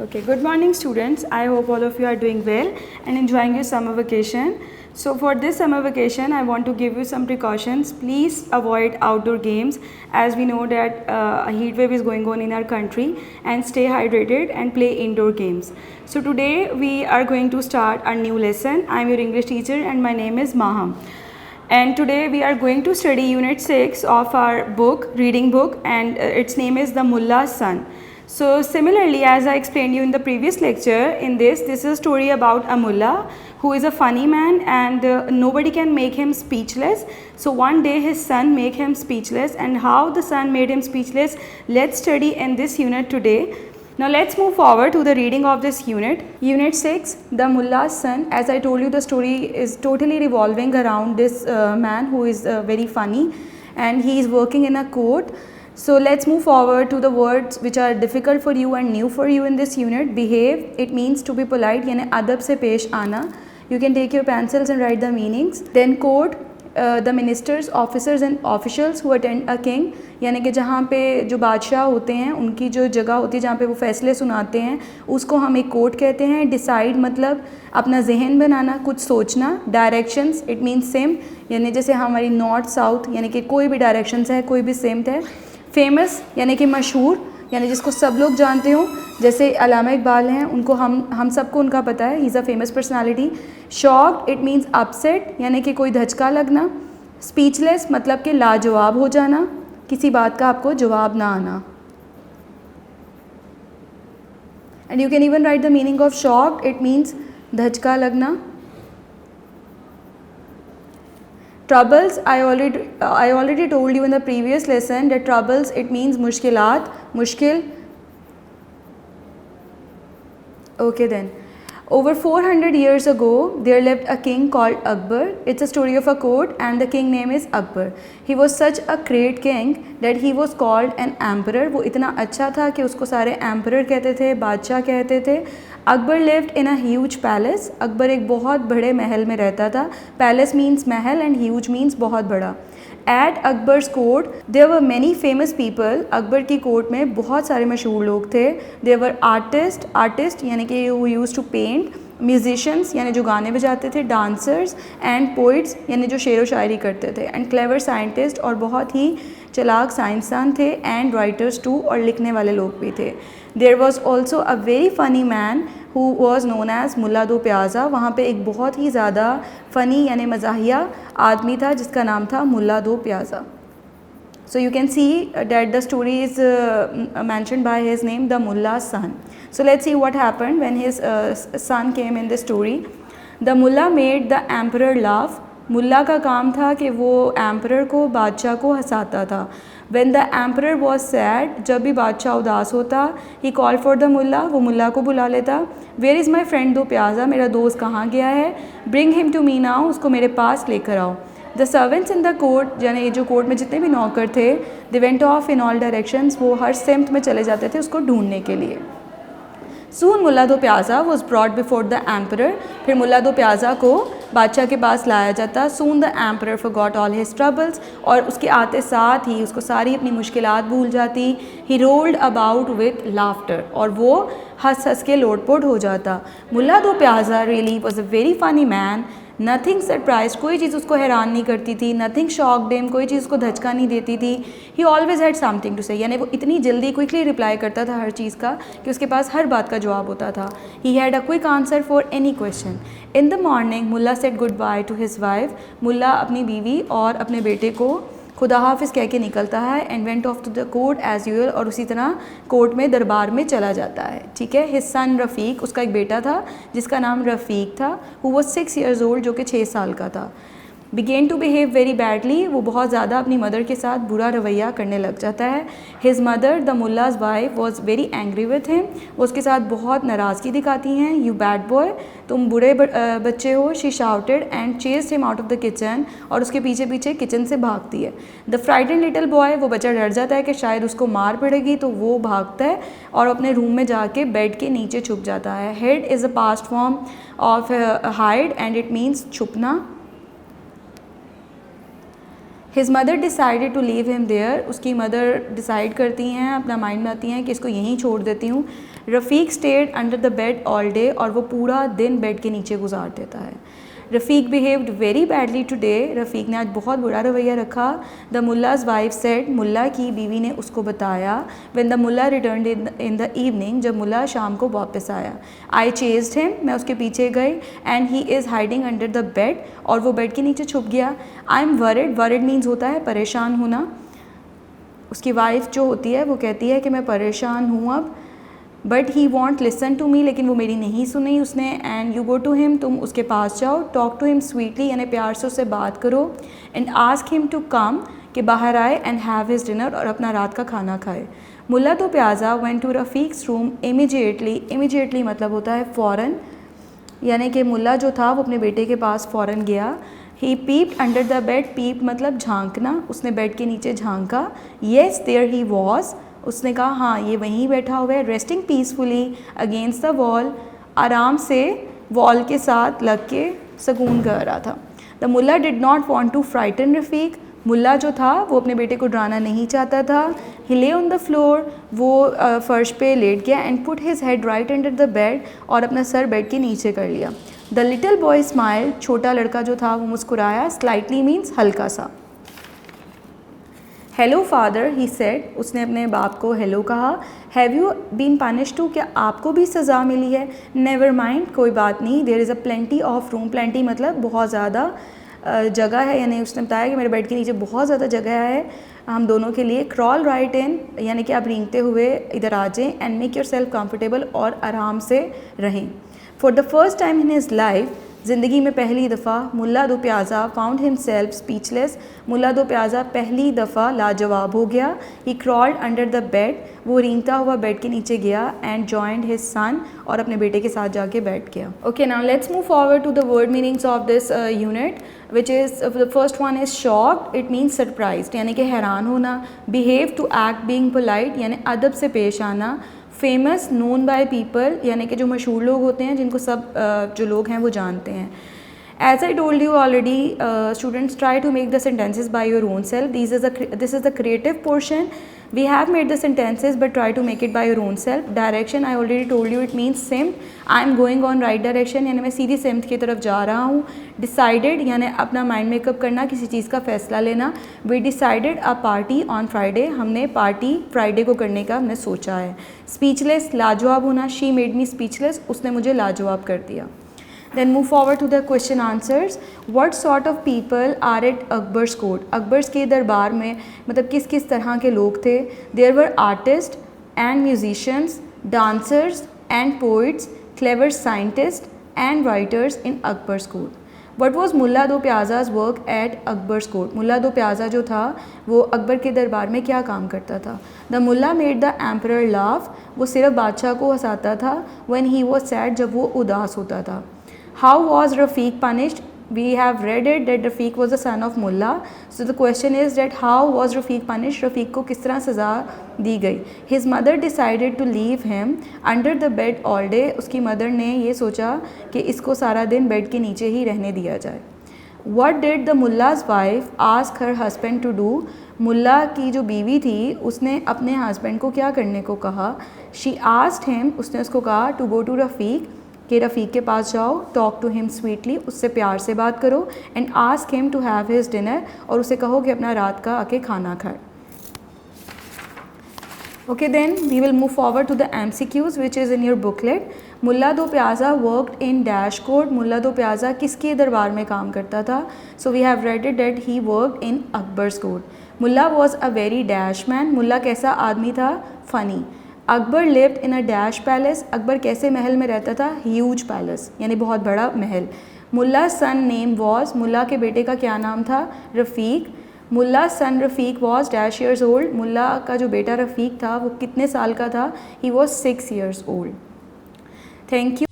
Okay, good morning students. I hope all of you are doing well and enjoying your summer vacation. So for this summer vacation, I want to give you some precautions. Please avoid outdoor games as we know that a heat wave is going on in our country, and stay hydrated and play indoor games. So today we are going to start our new lesson. I am your English teacher and my name is Maham. And today we are going to study unit 6 of our book, reading book, and its name is The Mulla's Son. So similarly, as I explained you in the previous lecture, in this is a story about a mullah who is a funny man, and nobody can make him speechless. So one day his son made him speechless, and how the son made him speechless, let's study in this unit today. Now let's move forward to the reading of this unit. Unit 6, The Mulla's Son. As I told you, the story is totally revolving around this man who is very funny, and he is working in a court. So let's move forward to the words which are difficult for you and new for you in this unit. Behave, it means to be polite, यानी अदब से पेश आना. You can take your pencils and write the meanings. Then court, the ministers, officers and officials who attend a king, यानी कि जहाँ पे जो बादशाह होते हैं उनकी जो जगह होती है जहाँ पे वो फैसले सुनाते हैं उसको हम एक कोर्ट कहते हैं. डिसाइड मतलब अपना जहन बनाना, कुछ सोचना. डायरेक्शंस, इट मीन्स सेम, यानी जैसे हमारी नॉर्थ साउथ यानी कि कोई भी डायरेक्शंस है, कोई भी सेम है. फेमस यानी कि मशहूर, यानी जिसको सब लोग जानते हो, जैसे अल्लामा इकबाल हैं, उनको हम सबको उनका पता है, he is a famous personality. Shocked, it means upset, यानी कि कोई धचका लगना. स्पीचलेस मतलब कि लाजवाब हो जाना, किसी बात का आपको जवाब ना आना. And you can even write the meaning of shocked, it means धचका लगना. Troubles, I already told you in the previous lesson that troubles, it means मुश्किलात, मुश्किल. Okay then. Over 400 years ago, there lived a king called Akbar. It's a story of a court, and the king name is Akbar. He was such a great king that he was called an emperor. वो इतना अच्छा था कि उसको सारे emperor कहते थे, बादशाह कहते थे. Akbar lived in a huge palace. Akbar एक बहुत बड़े महल में रहता था. Palace means Mahal and huge means बहुत बड़ा. At Akbar's court, there were many famous people. Akbar की कोर्ट में बहुत सारे मशहूर लोग थे. There were artists यानी कि who used to paint, musicians यानी जो गाने बजाते थे, dancers and poets यानी जो शेर व शायरी करते थे, and clever scientists और बहुत ही चलाक साइंसदान थे, and writers too और लिखने वाले लोग भी थे. There was also a very funny man who was known as मुल्ला दो प्याज़ा. वहाँ पे एक बहुत ही ज़्यादा फ़नी यानी मज़ाहिया आदमी था जिसका नाम था मुल्ला दो प्याज़ा. So you can see that the story is mentioned by his name, the Mulla's son. So let's see what happened when his son came in the story. The Mullah made the emperor laugh. मुल्ला का काम था कि वो emperor को, बादशाह को हंसाता था. When the emperor was sad, जब भी बादशाह उदास होता, he called for the मुल्ला, वो मुल्ला को बुला लेता. Where is my friend दो प्याज़ा, मेरा दोस्त कहाँ गया है. Bring him to me now, उसको मेरे पास लेकर आओ. The servants in the court, यानी जो कोर्ट में जितने भी नौकर थे, they went off in all directions, वो हर सिमत में चले जाते थे उसको ढूंढने के लिए. Soon Mulla Do pyaza was brought before the emperor. फिर मुल्ला दो प्याज़ा को बादशाह के पास लाया जाता. Soon the emperor forgot all his troubles, और उसके आते साथ ही उसको सारी अपनी मुश्किलात भूल जाती. He rolled about with laughter, और वो हंस हंस के लोटपोट हो जाता. मुल्ला दो प्याज़ा really was a very funny man. Nothing surprise, कोई चीज़ उसको हैरान नहीं करती थी. नथिंग शॉक्ड हिम, कोई चीज़ उसको धचका नहीं देती थी. He always had something to say, यानी वो इतनी जल्दी क्विकली रिप्लाई करता था हर चीज़ का कि उसके पास हर बात का जवाब होता था. He had a quick answer for any question. In the morning Mulla said goodbye to his wife. Mulla अपनी बीवी और अपने बेटे को खुदा हाफिज़ कह के निकलता है. And went off to the court as usual, और उसी तरह कोर्ट में दरबार में चला जाता है. ठीक है. हिज सन रफ़ीक, उसका एक बेटा था जिसका नाम रफ़ीक था. हु वाज 6 years old, जो कि 6 साल का था. Began to behave very badly, वो बहुत ज़्यादा अपनी मदर के साथ बुरा रवैया करने लग जाता है. His mother the Mulla's wife was very angry with him, वो उसके साथ बहुत नाराज़गी दिखाती हैं. यू बैड बॉय, तुम बुरे बच्चे हो. She shouted and chased him out of the kitchen, और उसके पीछे पीछे किचन से भागती है. द फ्राइटेंड लिटिल बॉय, वो बच्चा डर जाता है कि शायद उसको मार पड़ेगी, तो वो भागता है और अपने रूम में जाके बेड के नीचे छुप जाता है. Hid is a past form of hide, and it means छुपना. His mother decided to leave him there, उसकी मदर डिसाइड करती हैं, अपना माइंड बनाती हैं कि इसको यहीं छोड़ देती हूँ. Rafiq stayed under the bed all day, और वो पूरा दिन बेड के नीचे गुजार देता है। Rafiq behaved very badly today, Rafiq ने आज बहुत बुरा रवैया रखा। द मुल्लाज़ वाइफ सेड, मुल्ला की बीवी ने उसको बताया। When the mullah return in the evening, जब मुल्ला शाम को वापस आया। आई चेस्ड हिम, मैं उसके पीछे गई। And he is hiding under the bed, और वो बेड के नीचे छुप गया। I am worried, worried means होता है परेशान होना। उसकी वाइफ जो होती है वो कहती है कि मैं परेशान हूँ अब, but he won't listen to me, लेकिन वो मेरी नहीं सुनी उसने। And you go to him, तुम उसके पास जाओ। टॉक टू हिम स्वीटली, यानी प्यार से उससे बात करो। And ask him to come, कि बाहर आए। एंड हैव हिज डिनर, और अपना रात का खाना खाए। Mulla Do Pyaza went to Rafiq's room immediately, immediately मतलब होता है फ़ौरन, यानी कि मुल्ला जो था वो अपने बेटे के पास फ़ौरन गया। ही पीप्ड अंडर द बेड, पीप मतलब झांकना, उसने बेड के नीचे झांका। येस देयर ही वॉज, उसने कहा हाँ ये वहीं बैठा हुआ है। Resting peacefully against the wall, आराम से वॉल के साथ लग के सुकून कर रहा था। The Mulla did not want to frighten Rafiq, Mulla जो था वो अपने बेटे को डराना नहीं चाहता था। ही ले ऑन द फ्लोर, वो फर्श पे लेट गया। And put his head right under the bed, और अपना सर बेड के नीचे कर लिया। द लिटिल बॉय स्माइल, छोटा लड़का जो था वो मुस्कुराया। स्लाइटली मीन्स हल्का सा। हेलो फादर, ही सेड, उसने अपने बाप को हेलो कहा। Have you been punished too, क्या आपको भी सज़ा मिली है? नेवर माइंड, कोई बात नहीं। There is a plenty of room, plenty मतलब बहुत ज़्यादा जगह है, यानी उसने बताया कि मेरे बेड के नीचे बहुत ज़्यादा जगह है हम दोनों के लिए। क्रॉल राइट इन, यानी कि आप रेंगते हुए इधर आ जाएँ। And make your self comfortable, और आराम से रहें। For the first time in his life, ज़िंदगी में पहली दफ़ा, मुल्ला दो प्याज़ा फाउंड हिमसेल्फ स्पीचलेस, मुल्ला दो प्याज़ा पहली दफ़ा लाजवाब हो गया। ही क्रॉल्ड अंडर द बेड, वो रेंगता हुआ बेड के नीचे गया। एंड जॉइंड हिज सन, और अपने बेटे के साथ जाके बैठ गया। Okay, now let's move forward to the word meanings of this unit, which is the first one is shocked, it means surprised, यानी कि हैरान होना। Behave to act being polite, यानी अदब से पेश आना। फेमस, नोन बाय पीपल, यानी कि जो मशहूर लोग होते हैं जिनको सब जो लोग हैं वो जानते हैं। As I told you already, students, try to make the sentences by your own self. This is the creative portion. We have made the sentences, but try to make it by your own self. Direction, I already told you, it means सिम्त. I am going on right direction, यानी मैं सीधी सिम्त की तरफ जा रहा हूँ। Decided, यानी अपना mind makeup करना, किसी चीज़ का फ़ैसला लेना। We decided a party on Friday, हमने पार्टी फ्राइडे को करने का हमने सोचा है। Speechless, लाजवाब होना। She made me speechless, उसने मुझे लाजवाब कर दिया। Then move forward to the question answers. What sort of people are at Akbar's court? Akbar's के दरबार में मतलब किस किस तरह के लोग थे? There were artists and musicians, dancers and poets, clever scientists and writers in Akbar's court. What was मुल्ला दो प्याज़ा's work at Akbar's court? मुल्ला दो प्याज़ा जो था वो अकबर के दरबार में क्या काम करता था? The Mulla made the emperor laugh. वो सिर्फ बादशाह को हंसाता था। When he was sad, जब वो उदास होता था। How was Rafiq punished? We have read it that Rafiq was the son of Mullah. So the question is that how was Rafiq punished? Rafiq को किस तरह सज़ा दी गई? His mother decided to leave him under the bed all day. उसकी mother ने ये सोचा कि इसको सारा दिन बेड के नीचे ही रहने दिया जाए। What did the Mullah's wife ask her husband to do? मुल्ला की जो बीवी थी उसने अपने हस्बैंड को क्या करने को कहा? She asked him, उसने उसको कहा to go to Rafiq, कि रफ़ीक के पास जाओ। टॉक टू हिम स्वीटली, उससे प्यार से बात करो। And ask him to have his dinner, और उसे कहो कि अपना रात का आके खाना खाए। Okay, then we will move forward to the MCQs which is in your booklet. Mulla Do Pyaza worked in dash court, Mulla Do Pyaza किसके दरबार में काम करता था? So we have read it that he worked in Akbar's court. Mulla was a very dash man, Mulla कैसा आदमी था? Funny. Akbar lived in a dash palace, Akbar कैसे महल में रहता था? ह्यूज पैलेस, यानी बहुत बड़ा महल। मुल्ला सन नेम वॉज, मुल्ला के बेटे का क्या नाम था? रफ़ीक। मुल्ला सन रफ़ीक वॉज डैश ईयर्स ओल्ड, मुल्ला का जो बेटा रफ़ीक था वो कितने साल का था? He was 6 years old। Thank you.